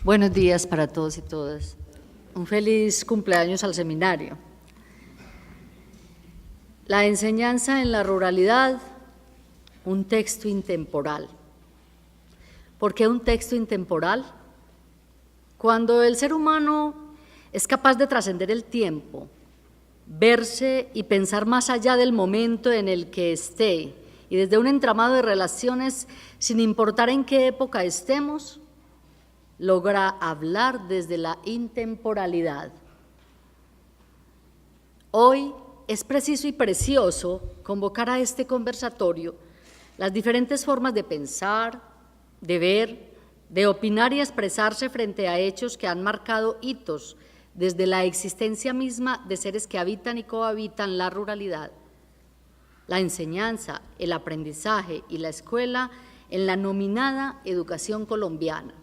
Buenos días para todos y todas. Un feliz cumpleaños al seminario. La enseñanza en la ruralidad, un texto intemporal. ¿Por qué un texto intemporal? Cuando el ser humano es capaz de trascender el tiempo, verse y pensar más allá del momento en el que esté y desde un entramado de relaciones, sin importar en qué época estemos, logra hablar desde la intemporalidad. Hoy es preciso y precioso convocar a este conversatorio las diferentes formas de pensar, de ver, de opinar y expresarse frente a hechos que han marcado hitos desde la existencia misma de seres que habitan y cohabitan la ruralidad. La enseñanza, el aprendizaje y la escuela en la nominada educación colombiana.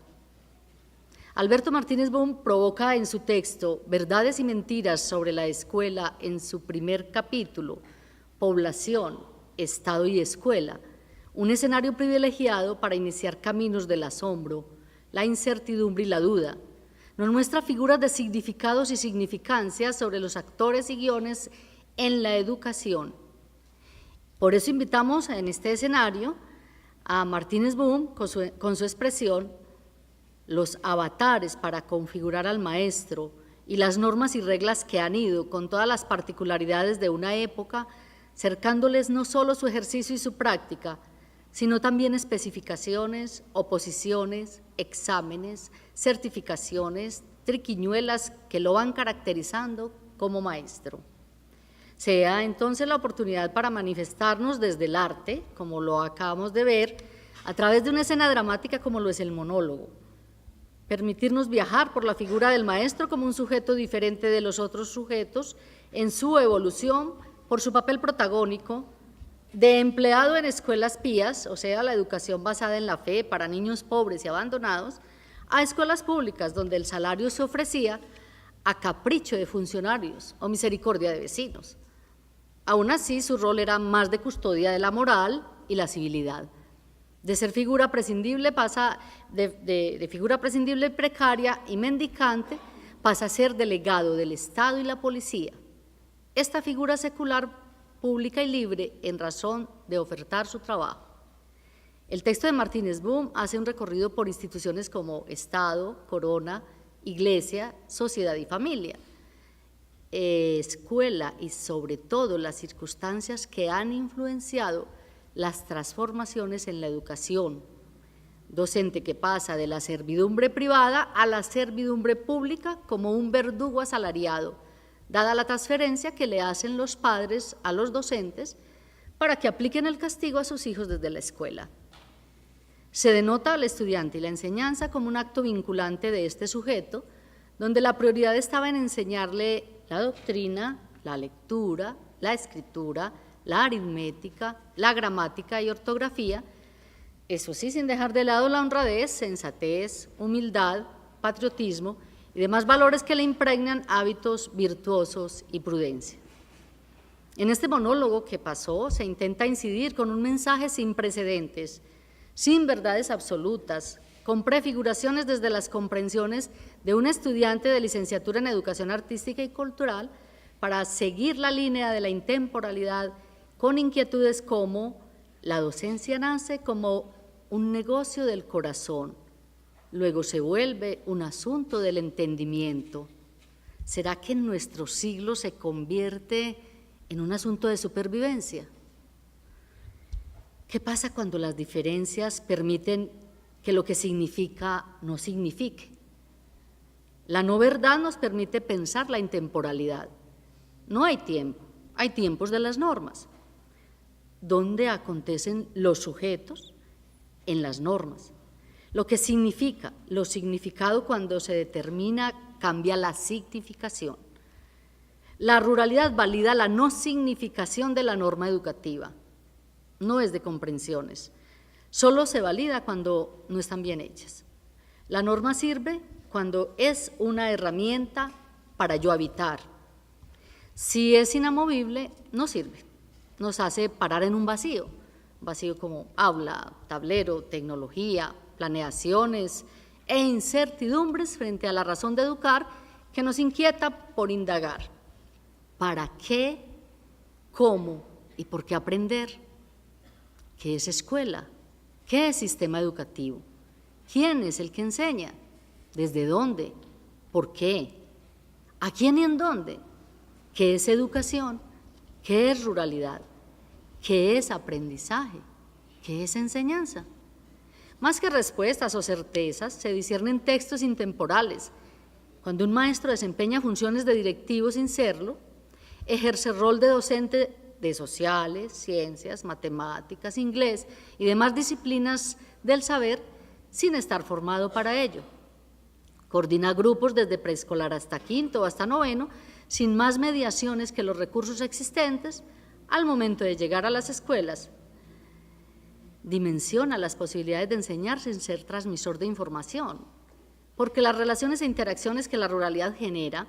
Alberto Martínez Boom provoca en su texto Verdades y Mentiras sobre la Escuela, en su primer capítulo, Población, Estado y Escuela, un escenario privilegiado para iniciar caminos del asombro, la incertidumbre y la duda. Nos muestra figuras de significados y significancias sobre los actores y guiones en la educación. Por eso invitamos en este escenario a Martínez Boom con su expresión los avatares para configurar al maestro y las normas y reglas que han ido con todas las particularidades de una época, cercándoles no solo su ejercicio y su práctica, sino también especificaciones, oposiciones, exámenes, certificaciones, triquiñuelas que lo van caracterizando como maestro. Sea entonces la oportunidad para manifestarnos desde el arte, como lo acabamos de ver, a través de una escena dramática como lo es el monólogo. Permitirnos viajar por la figura del maestro como un sujeto diferente de los otros sujetos en su evolución por su papel protagónico de empleado en escuelas pías, o sea, la educación basada en la fe para niños pobres y abandonados, a escuelas públicas donde el salario se ofrecía a capricho de funcionarios o misericordia de vecinos. Aún así, su rol era más de custodia de la moral y la civilidad. De ser figura prescindible pasa de figura prescindible precaria y mendicante, pasa a ser delegado del Estado y la policía. Esta figura secular, pública y libre en razón de ofertar su trabajo. El texto de Martínez Boom hace un recorrido por instituciones como Estado, Corona, Iglesia, Sociedad y Familia, escuela y sobre todo las circunstancias que han influenciado las transformaciones en la educación, docente que pasa de la servidumbre privada a la servidumbre pública como un verdugo asalariado, dada la transferencia que le hacen los padres a los docentes para que apliquen el castigo a sus hijos desde la escuela. Se denota al estudiante y la enseñanza como un acto vinculante de este sujeto, donde la prioridad estaba en enseñarle la doctrina, la lectura, la escritura, la aritmética, la gramática y ortografía, eso sí, sin dejar de lado la honradez, sensatez, humildad, patriotismo y demás valores que le impregnan hábitos virtuosos y prudencia. En este monólogo que pasó se intenta incidir con un mensaje sin precedentes, sin verdades absolutas, con prefiguraciones desde las comprensiones de un estudiante de licenciatura en Educación Artística y Cultural para seguir la línea de la intemporalidad con inquietudes como la docencia nace como un negocio del corazón, luego se vuelve un asunto del entendimiento. ¿Será que en nuestro siglo se convierte en un asunto de supervivencia? ¿Qué pasa cuando las diferencias permiten que lo que significa no signifique? La no verdad nos permite pensar la intemporalidad. No hay tiempo, hay tiempos de las normas. ¿Dónde acontecen los sujetos? En las normas. Lo que significa, lo significado cuando se determina, cambia la significación. La ruralidad valida la no significación de la norma educativa, no es de comprensiones, solo se valida cuando no están bien hechas. La norma sirve cuando es una herramienta para yo habitar. Si es inamovible, no sirve. Nos hace parar en un vacío como aula, tablero, tecnología, planeaciones, e incertidumbres frente a la razón de educar que nos inquieta por indagar. ¿Para qué, cómo y por qué aprender? ¿Qué es escuela? ¿Qué es sistema educativo? ¿Quién es el que enseña? ¿Desde dónde? ¿Por qué? ¿A quién y en dónde? ¿Qué es educación? ¿Qué es ruralidad? ¿Qué es aprendizaje? ¿Qué es enseñanza? Más que respuestas o certezas, se disciernen textos intemporales. Cuando un maestro desempeña funciones de directivo sin serlo, ejerce rol de docente de sociales, ciencias, matemáticas, inglés y demás disciplinas del saber sin estar formado para ello. Coordina grupos desde preescolar hasta quinto o hasta noveno, sin más mediaciones que los recursos existentes al momento de llegar a las escuelas. Dimensiona las posibilidades de enseñar sin ser transmisor de información, porque las relaciones e interacciones que la ruralidad genera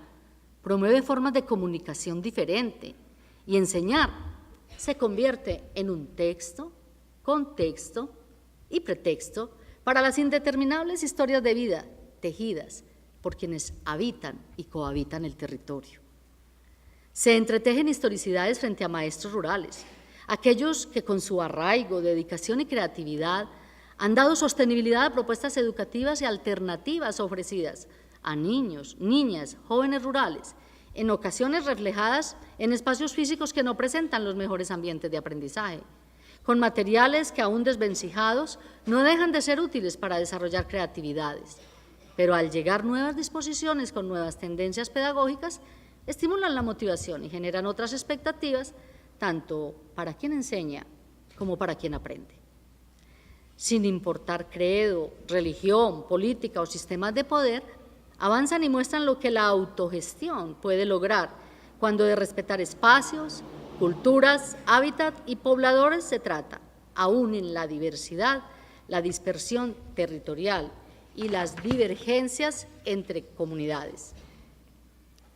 promueve formas de comunicación diferente y enseñar se convierte en un texto, contexto y pretexto para las indeterminables historias de vida tejidas por quienes habitan y cohabitan el territorio. Se entretejen historicidades frente a maestros rurales, aquellos que con su arraigo, dedicación y creatividad han dado sostenibilidad a propuestas educativas y alternativas ofrecidas a niños, niñas, jóvenes rurales, en ocasiones reflejadas en espacios físicos que no presentan los mejores ambientes de aprendizaje, con materiales que aún desvencijados no dejan de ser útiles para desarrollar creatividades, pero al llegar nuevas disposiciones con nuevas tendencias pedagógicas, estimulan la motivación y generan otras expectativas, tanto para quien enseña como para quien aprende. Sin importar credo, religión, política o sistemas de poder, avanzan y muestran lo que la autogestión puede lograr cuando de respetar espacios, culturas, hábitat y pobladores se trata, aún en la diversidad, la dispersión territorial y las divergencias entre comunidades.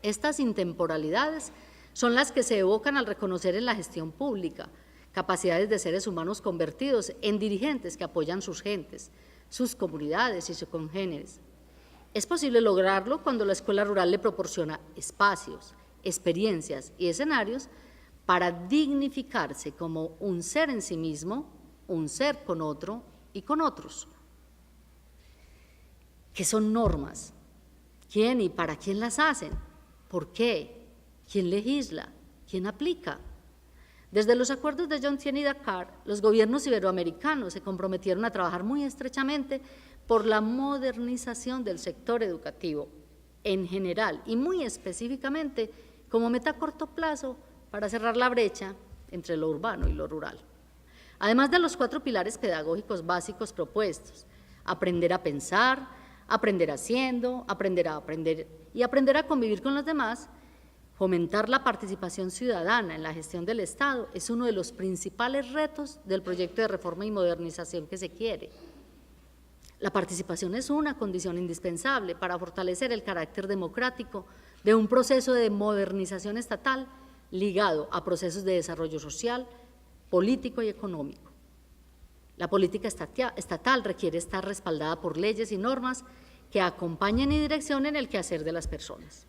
Estas intemporalidades son las que se evocan al reconocer en la gestión pública capacidades de seres humanos convertidos en dirigentes que apoyan sus gentes, sus comunidades y sus congéneres. Es posible lograrlo cuando la escuela rural le proporciona espacios, experiencias y escenarios para dignificarse como un ser en sí mismo, un ser con otro y con otros. ¿Qué son normas? ¿Quién y para quién las hacen? ¿Por qué? ¿Quién legisla? ¿Quién aplica? Desde los acuerdos de Jomtien y Dakar, los gobiernos iberoamericanos se comprometieron a trabajar muy estrechamente por la modernización del sector educativo en general y muy específicamente como meta a corto plazo para cerrar la brecha entre lo urbano y lo rural. Además de los 4 pilares pedagógicos básicos propuestos: aprender a pensar, aprender haciendo, aprender a aprender y aprender a convivir con los demás, fomentar la participación ciudadana en la gestión del Estado es uno de los principales retos del proyecto de reforma y modernización que se quiere. La participación es una condición indispensable para fortalecer el carácter democrático de un proceso de modernización estatal ligado a procesos de desarrollo social, político y económico. La política estatal requiere estar respaldada por leyes y normas que acompañen y direccionen el quehacer de las personas.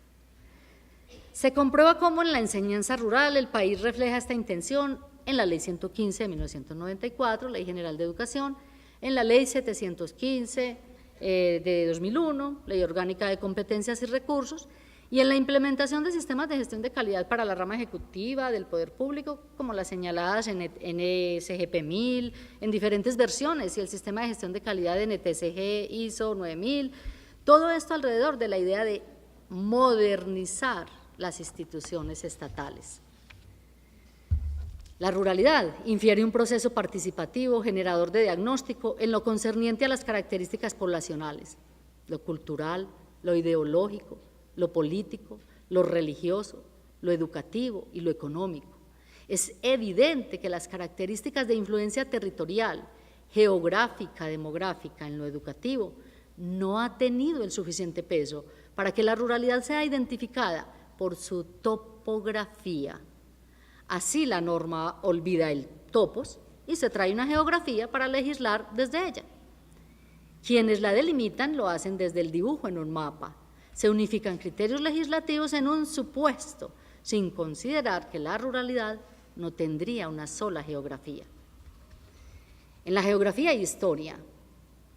Se comprueba cómo en la enseñanza rural el país refleja esta intención en la Ley 115 de 1994, Ley General de Educación, en la Ley 715 de 2001, Ley Orgánica de Competencias y Recursos, y en la implementación de sistemas de gestión de calidad para la rama ejecutiva del poder público, como las señaladas en NSGP 1000, en diferentes versiones, y el sistema de gestión de calidad en NTSG ISO 9000, todo esto alrededor de la idea de modernizar las instituciones estatales. La ruralidad infiere un proceso participativo, generador de diagnóstico en lo concerniente a las características poblacionales, lo cultural, lo ideológico, lo político, lo religioso, lo educativo y lo económico. Es evidente que las características de influencia territorial, geográfica, demográfica en lo educativo no ha tenido el suficiente peso para que la ruralidad sea identificada por su topografía. Así la norma olvida el topos y se trae una geografía para legislar desde ella. Quienes la delimitan lo hacen desde el dibujo en un mapa. Se unifican criterios legislativos en un supuesto, sin considerar que la ruralidad no tendría una sola geografía. En la geografía hay historia,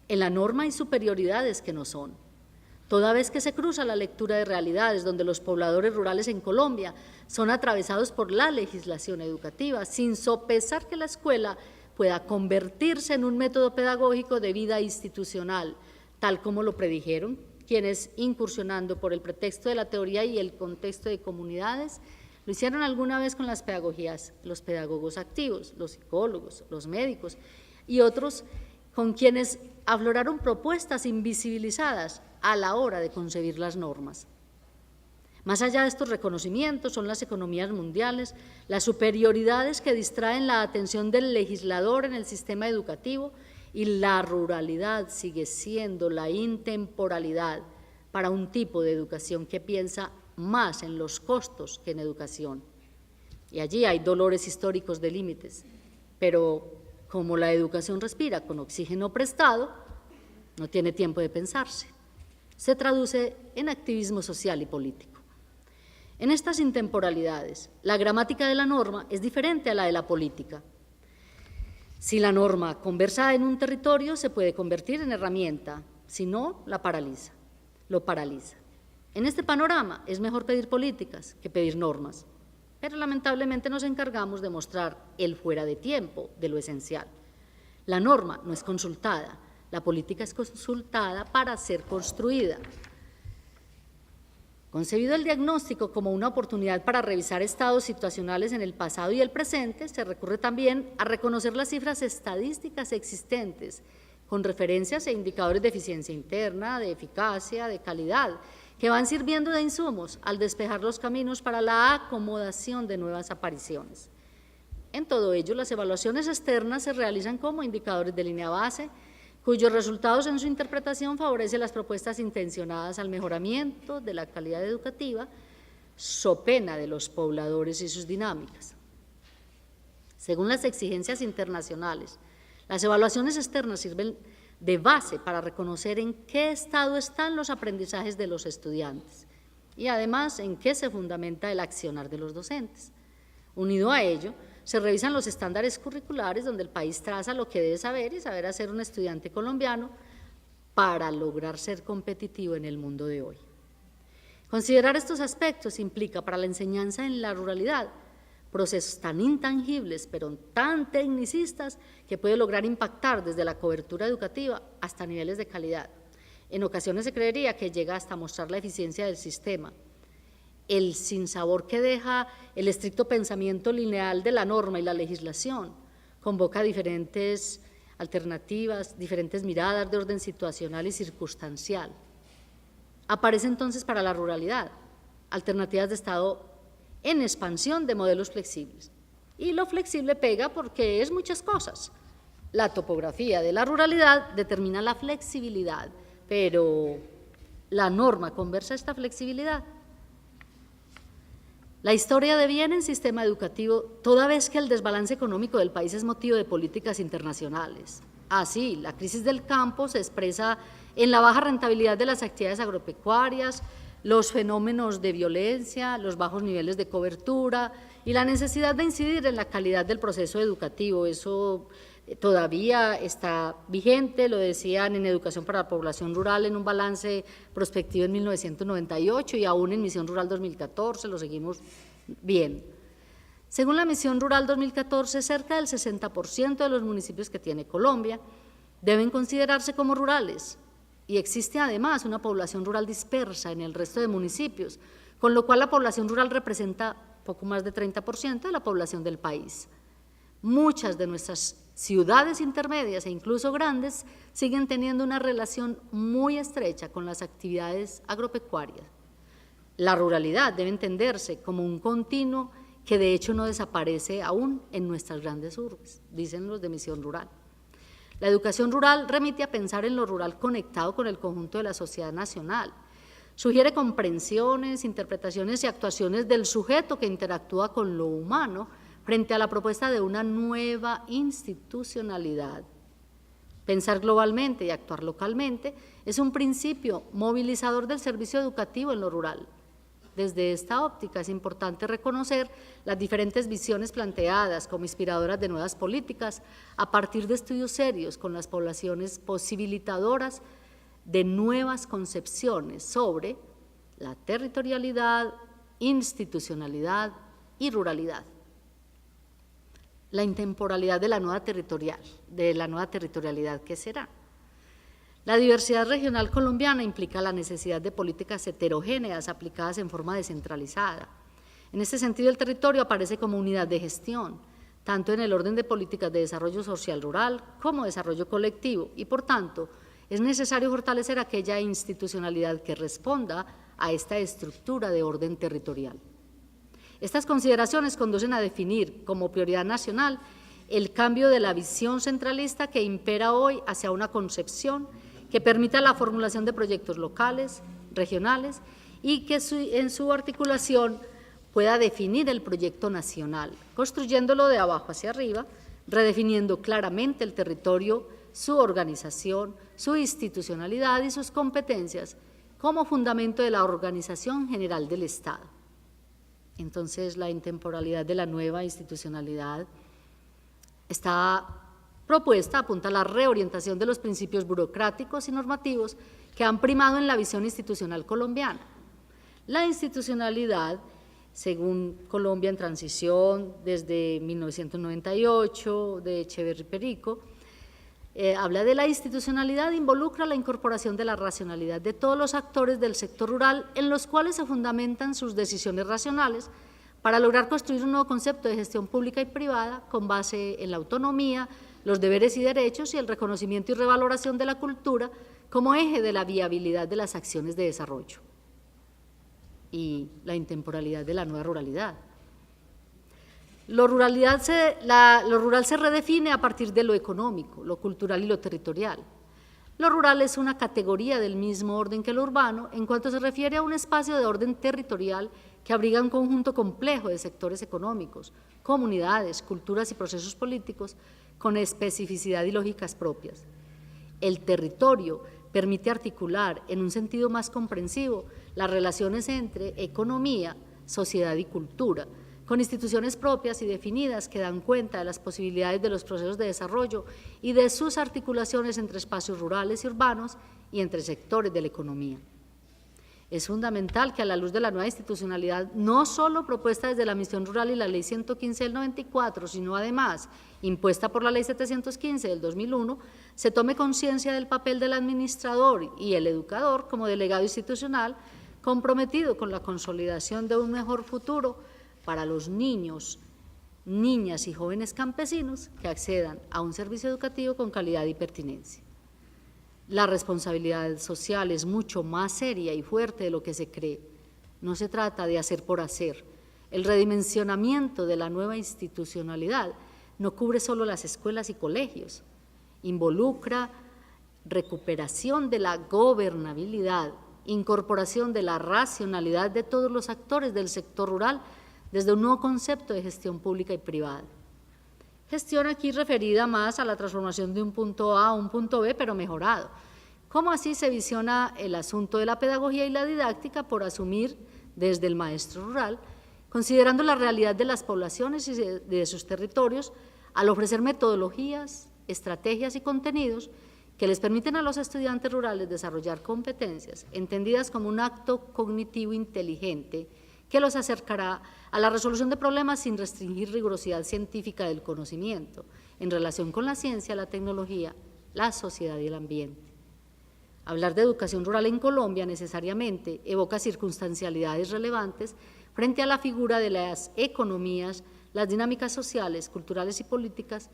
en la norma hay superioridades que no son. Toda vez que se cruza la lectura de realidades donde los pobladores rurales en Colombia son atravesados por la legislación educativa, sin sopesar que la escuela pueda convertirse en un método pedagógico de vida institucional, tal como lo predijeron quienes, incursionando por el pretexto de la teoría y el contexto de comunidades, lo hicieron alguna vez con las pedagogías, los pedagogos activos, los psicólogos, los médicos y otros con quienes afloraron propuestas invisibilizadas a la hora de concebir las normas. Más allá de estos reconocimientos son las economías mundiales, las superioridades que distraen la atención del legislador en el sistema educativo, y la ruralidad sigue siendo la intemporalidad para un tipo de educación que piensa más en los costos que en educación. Y allí hay dolores históricos de límites, pero como la educación respira con oxígeno prestado, no tiene tiempo de pensarse. Se traduce en activismo social y político. En estas intemporalidades, la gramática de la norma es diferente a la de la política. Si la norma conversa en un territorio, se puede convertir en herramienta, si no, lo paraliza. En este panorama es mejor pedir políticas que pedir normas, pero lamentablemente nos encargamos de mostrar el fuera de tiempo de lo esencial. La norma no es consultada, la política es consultada para ser construida. Concebido el diagnóstico como una oportunidad para revisar estados situacionales en el pasado y el presente, se recurre también a reconocer las cifras estadísticas existentes con referencias e indicadores de eficiencia interna, de eficacia, de calidad, que van sirviendo de insumos al despejar los caminos para la acomodación de nuevas apariciones. En todo ello, las evaluaciones externas se realizan como indicadores de línea base, cuyos resultados en su interpretación favorecen las propuestas intencionadas al mejoramiento de la calidad educativa, so pena de los pobladores y sus dinámicas. Según las exigencias internacionales, las evaluaciones externas sirven de base para reconocer en qué estado están los aprendizajes de los estudiantes y además en qué se fundamenta el accionar de los docentes. Unido a ello, se revisan los estándares curriculares donde el país traza lo que debe saber y saber hacer un estudiante colombiano para lograr ser competitivo en el mundo de hoy. Considerar estos aspectos implica para la enseñanza en la ruralidad procesos tan intangibles pero tan tecnicistas que puede lograr impactar desde la cobertura educativa hasta niveles de calidad. En ocasiones se creería que llega hasta mostrar la eficiencia del sistema. El sinsabor que deja el estricto pensamiento lineal de la norma y la legislación convoca diferentes alternativas, diferentes miradas de orden situacional y circunstancial. Aparece entonces para la ruralidad alternativas de Estado en expansión de modelos flexibles. Y lo flexible pega porque es muchas cosas. La topografía de la ruralidad determina la flexibilidad, pero la norma conversa esta flexibilidad. La historia deviene en sistema educativo toda vez que el desbalance económico del país es motivo de políticas internacionales. Así, la crisis del campo se expresa en la baja rentabilidad de las actividades agropecuarias, los fenómenos de violencia, los bajos niveles de cobertura y la necesidad de incidir en la calidad del proceso educativo. Eso todavía está vigente, lo decían en Educación para la Población Rural en un balance prospectivo en 1998 y aún en Misión Rural 2014, lo seguimos bien. Según la Misión Rural 2014, cerca del 60% de los municipios que tiene Colombia deben considerarse como rurales y existe además una población rural dispersa en el resto de municipios, con lo cual la población rural representa poco más de 30% de la población del país. Muchas de nuestras ciudades intermedias e incluso grandes siguen teniendo una relación muy estrecha con las actividades agropecuarias. La ruralidad debe entenderse como un continuo que de hecho no desaparece aún en nuestras grandes urbes, dicen los de Misión Rural. La educación rural remite a pensar en lo rural conectado con el conjunto de la sociedad nacional. Sugiere comprensiones, interpretaciones y actuaciones del sujeto que interactúa con lo humano frente a la propuesta de una nueva institucionalidad. Pensar globalmente y actuar localmente es un principio movilizador del servicio educativo en lo rural. Desde esta óptica es importante reconocer las diferentes visiones planteadas como inspiradoras de nuevas políticas a partir de estudios serios con las poblaciones posibilitadoras de nuevas concepciones sobre la territorialidad, institucionalidad y ruralidad. La intemporalidad de la nueva territorialidad, ¿qué será? La diversidad regional colombiana implica la necesidad de políticas heterogéneas aplicadas en forma descentralizada. En este sentido, el territorio aparece como unidad de gestión, tanto en el orden de políticas de desarrollo social rural como desarrollo colectivo, y por tanto, es necesario fortalecer aquella institucionalidad que responda a esta estructura de orden territorial. Estas consideraciones conducen a definir como prioridad nacional el cambio de la visión centralista que impera hoy hacia una concepción que permita la formulación de proyectos locales, regionales y que en su articulación pueda definir el proyecto nacional, construyéndolo de abajo hacia arriba, redefiniendo claramente el territorio, su organización, su institucionalidad y sus competencias como fundamento de la organización general del Estado. Entonces, la intemporalidad de la nueva institucionalidad está propuesta, apunta a la reorientación de los principios burocráticos y normativos que han primado en la visión institucional colombiana. La institucionalidad, según Colombia en Transición, desde 1998, de Echeverry Perico, habla de la institucionalidad, involucra la incorporación de la racionalidad de todos los actores del sector rural en los cuales se fundamentan sus decisiones racionales para lograr construir un nuevo concepto de gestión pública y privada con base en la autonomía, los deberes y derechos y el reconocimiento y revaloración de la cultura como eje de la viabilidad de las acciones de desarrollo. Y la intemporalidad de la nueva ruralidad. Lo rural se redefine a partir de lo económico, lo cultural y lo territorial. Lo rural es una categoría del mismo orden que lo urbano en cuanto se refiere a un espacio de orden territorial que abriga un conjunto complejo de sectores económicos, comunidades, culturas y procesos políticos con especificidad y lógicas propias. El territorio permite articular en un sentido más comprensivo las relaciones entre economía, sociedad y cultura, con instituciones propias y definidas que dan cuenta de las posibilidades de los procesos de desarrollo y de sus articulaciones entre espacios rurales y urbanos y entre sectores de la economía. Es fundamental que a la luz de la nueva institucionalidad, no solo propuesta desde la Misión Rural y la Ley 115 del 94, sino además impuesta por la Ley 715 del 2001, se tome conciencia del papel del administrador y el educador como delegado institucional comprometido con la consolidación de un mejor futuro para los niños, niñas y jóvenes campesinos que accedan a un servicio educativo con calidad y pertinencia. La responsabilidad social es mucho más seria y fuerte de lo que se cree. No se trata de hacer por hacer. El redimensionamiento de la nueva institucionalidad no cubre solo las escuelas y colegios, involucra recuperación de la gobernabilidad, incorporación de la racionalidad de todos los actores del sector rural desde un nuevo concepto de gestión pública y privada. Gestión aquí referida más a la transformación de un punto A a un punto B, pero mejorado. ¿Cómo así se visiona el asunto de la pedagogía y la didáctica por asumir desde el maestro rural, considerando la realidad de las poblaciones y de sus territorios, al ofrecer metodologías, estrategias y contenidos que les permiten a los estudiantes rurales desarrollar competencias entendidas como un acto cognitivo inteligente que los acercará a la resolución de problemas sin restringir rigurosidad científica del conocimiento en relación con la ciencia, la tecnología, la sociedad y el ambiente. Hablar de educación rural en Colombia necesariamente evoca circunstancialidades relevantes frente a la figura de las economías, las dinámicas sociales, culturales y políticas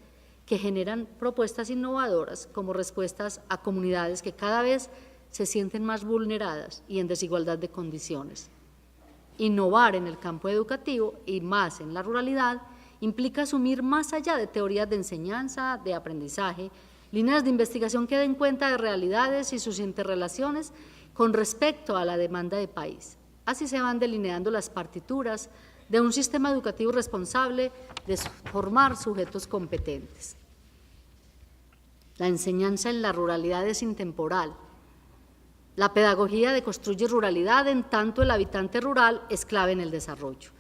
que generan propuestas innovadoras como respuestas a comunidades que cada vez se sienten más vulneradas y en desigualdad de condiciones. Innovar en el campo educativo y más en la ruralidad implica asumir más allá de teorías de enseñanza, de aprendizaje, líneas de investigación que den cuenta de realidades y sus interrelaciones con respecto a la demanda de país. Así se van delineando las partituras de un sistema educativo responsable de formar sujetos competentes. La enseñanza en la ruralidad es intemporal. La pedagogía deconstruye ruralidad, en tanto el habitante rural es clave en el desarrollo.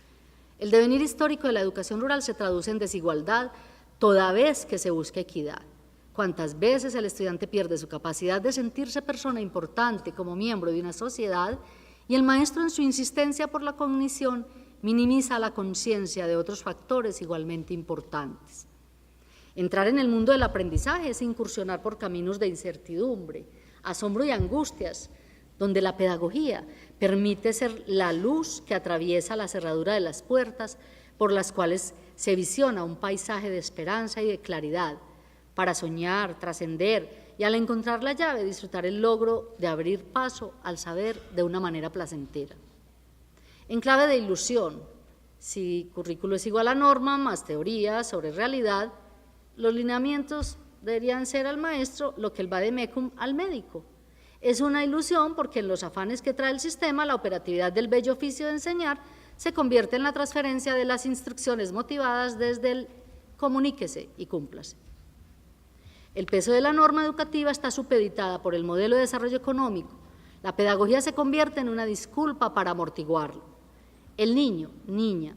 El devenir histórico de la educación rural se traduce en desigualdad toda vez que se busca equidad. Cuántas veces el estudiante pierde su capacidad de sentirse persona importante como miembro de una sociedad y el maestro, en su insistencia por la cognición, minimiza la conciencia de otros factores igualmente importantes. Entrar en el mundo del aprendizaje es incursionar por caminos de incertidumbre, asombro y angustias, donde la pedagogía permite ser la luz que atraviesa la cerradura de las puertas por las cuales se visiona un paisaje de esperanza y de claridad, para soñar, trascender y al encontrar la llave disfrutar el logro de abrir paso al saber de una manera placentera. En clave de ilusión, si currículo es igual a norma más teoría sobre realidad, los lineamientos deberían ser al maestro lo que el vademecum al médico. Es una ilusión porque en los afanes que trae el sistema, la operatividad del bello oficio de enseñar se convierte en la transferencia de las instrucciones motivadas desde el comuníquese y cúmplase. El peso de la norma educativa está supeditada por el modelo de desarrollo económico. La pedagogía se convierte en una disculpa para amortiguarlo. El niño, niña,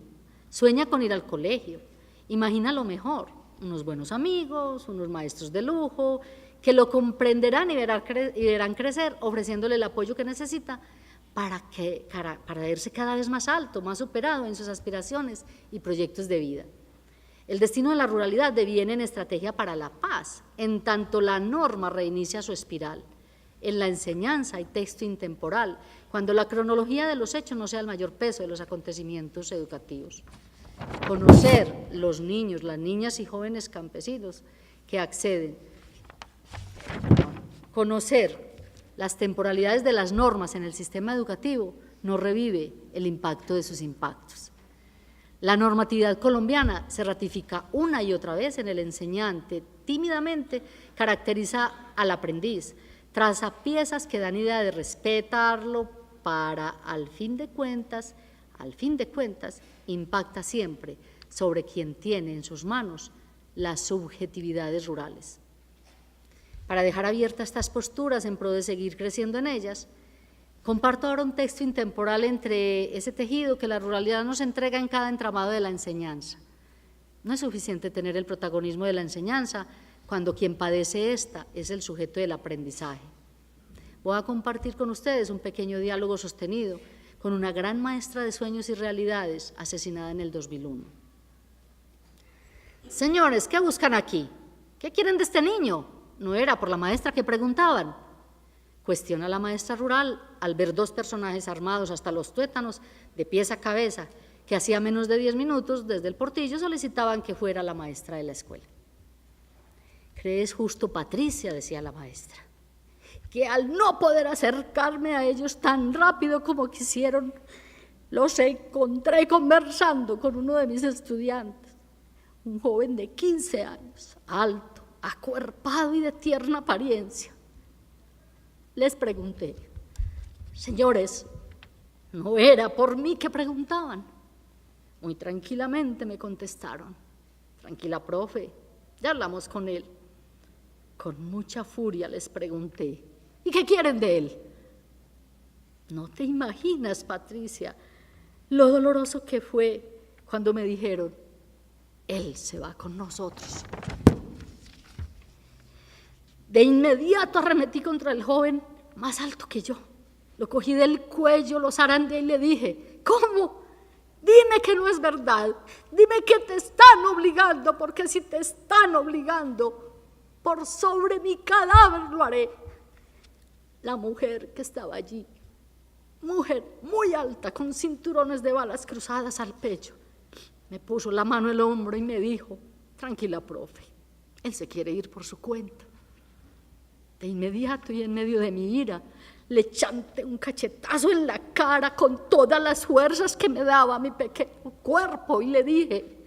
sueña con ir al colegio, imagina lo mejor, unos buenos amigos, unos maestros de lujo, que lo comprenderán y verán crecer, ofreciéndole el apoyo que necesita para verse cada vez más alto, más superado en sus aspiraciones y proyectos de vida. El destino de la ruralidad deviene en estrategia para la paz, en tanto la norma reinicia su espiral. En la enseñanza hay texto intemporal, cuando la cronología de los hechos no sea el mayor peso de los acontecimientos educativos. Conocer los niños, las niñas y jóvenes campesinos que acceden, conocer las temporalidades de las normas en el sistema educativo no revive el impacto de sus impactos. La normatividad colombiana se ratifica una y otra vez en el enseñante, tímidamente caracteriza al aprendiz, traza piezas que dan idea de respetarlo para, al fin de cuentas, impacta siempre sobre quien tiene en sus manos las subjetividades rurales. Para dejar abiertas estas posturas en pro de seguir creciendo en ellas, comparto ahora un texto intemporal entre ese tejido que la ruralidad nos entrega en cada entramado de la enseñanza. No es suficiente tener el protagonismo de la enseñanza cuando quien padece esta es el sujeto del aprendizaje. Voy a compartir con ustedes un pequeño diálogo sostenido con una gran maestra de sueños y realidades asesinada en el 2001. Señores, ¿qué buscan aquí? ¿Qué quieren de este niño? No era por la maestra que preguntaban. Cuestiona la maestra rural al ver dos personajes armados hasta los tuétanos, de pies a cabeza, que hacía menos de 10 minutos desde el portillo solicitaban que fuera la maestra de la escuela. ¿Crees justo, Patricia?, decía la maestra, que al no poder acercarme a ellos tan rápido como quisieron, los encontré conversando con uno de mis estudiantes, un joven de 15 años, alto, acuerpado y de tierna apariencia. Les pregunté, señores, ¿no era por mí que preguntaban? Muy tranquilamente me contestaron, tranquila, profe, ya hablamos con él. Con mucha furia les pregunté, ¿y qué quieren de él? No te imaginas, Patricia, lo doloroso que fue cuando me dijeron, él se va con nosotros. De inmediato arremetí contra el joven más alto que yo. Lo cogí del cuello, lo zarandeé y le dije, ¿cómo? Dime que no es verdad. Dime que te están obligando, porque si te están obligando, por sobre mi cadáver lo haré. La mujer que estaba allí, mujer muy alta, con cinturones de balas cruzadas al pecho, me puso la mano en el hombro y me dijo, tranquila, profe, él se quiere ir por su cuenta. De inmediato y en medio de mi ira, le chanté un cachetazo en la cara con todas las fuerzas que me daba mi pequeño cuerpo y le dije,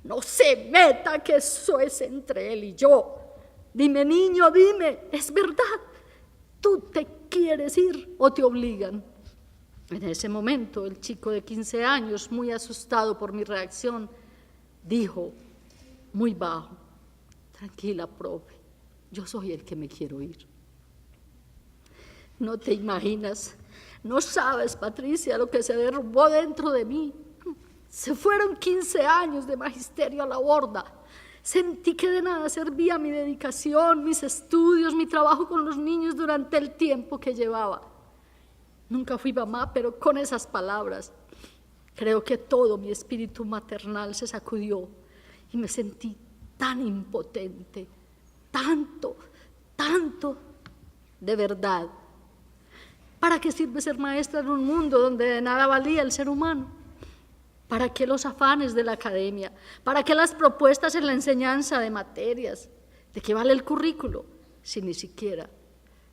no se meta, que eso es entre él y yo. Dime, niño, dime, ¿es verdad? ¿Tú te quieres ir o te obligan? En ese momento, el chico de 15 años, muy asustado por mi reacción, dijo muy bajo, tranquila, profe, yo soy el que me quiero ir. No te imaginas, no sabes, Patricia, lo que se derrumbó dentro de mí. Se fueron 15 años de magisterio a la borda. Sentí que de nada servía mi dedicación, mis estudios, mi trabajo con los niños durante el tiempo que llevaba. Nunca fui mamá, pero con esas palabras creo que todo mi espíritu maternal se sacudió y me sentí tan impotente, tanto, de verdad. ¿Para qué sirve ser maestra en un mundo donde de nada valía el ser humano? ¿Para qué los afanes de la academia? ¿Para qué las propuestas en la enseñanza de materias? ¿De qué vale el currículo si ni siquiera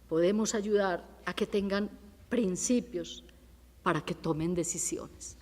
podemos ayudar a que tengan principios para que tomen decisiones?